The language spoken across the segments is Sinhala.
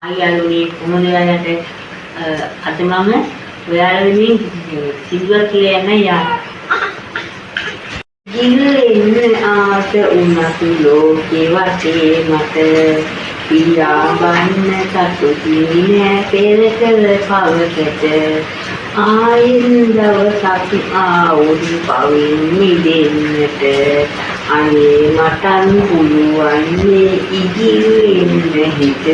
අයියාලුනේ කොහොමද යායට අද මම ඔයාලා වෙනුවෙන් සිදුවක් කියලා යන්න යා. ගිල්ලෙන්න ආස උනතු ලෝකේ වටේ මට පියාඹන්න සතුටුයි නෑ පෙර කළ පවකට ආයෙත් දවසක් ආවොත් පවින් මිදෙන්නට අනේ මටත් පුළුවන් මේ ඉගිල්ලෙන්න හිත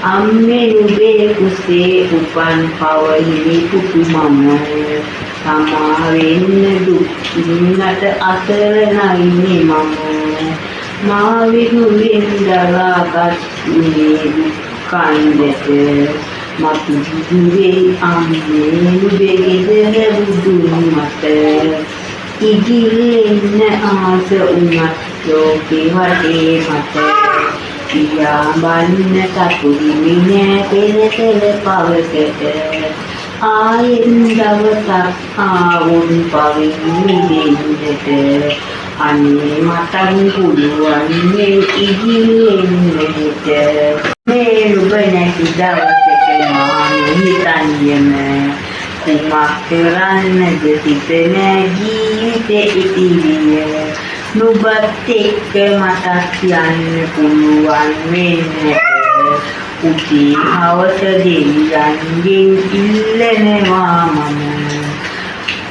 අම්මේ නුඹේ කුසේ උපන් පවහිමි පුතු මම තමා වෙන්න දුක් විඳට අසරණයි මම මා විදුලින් දරාගත් මේ කන්දට මතු දුරේ අම්මේ නුඹේ ගෙදර බුදුන් මත ඉගිල්ලෙන්න ආස උනත් ලෝකේ වටේ මට පියාඹන්න සතුටුයි නෑ පෙර කළ පවකට ආයෙත් දවසක් ආවොත් පවින් මිදෙන්නට අනේ මටත් පුළුවන් මේ ඉගිල්ලෙන්නට මේ නුඹ නැති දවසක මා හිතන්නේම කුමක් කරන්නද සිත නෑ ජීවිතේ ඉතිරිය නුඹත් එක්ක මටත් යන්න පුළුවන් වෙන්නට උචි හවස දෙවියන්ගෙන් ඉල්ලනවා මම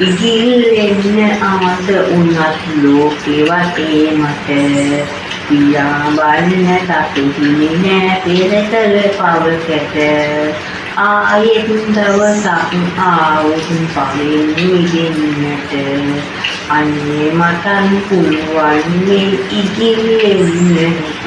ඉගිල්ලෙන්න ආස උනත් ලෝකේ වටේ මට පියාඹන්න සතුටුයි නෑ පෙර කළ පවකට ආයෙත් දවසක් ආවොත් පවින් මිදෙන්නට අනේ මටත් පුළුවන් මේ ඉගිල්ලෙන්නට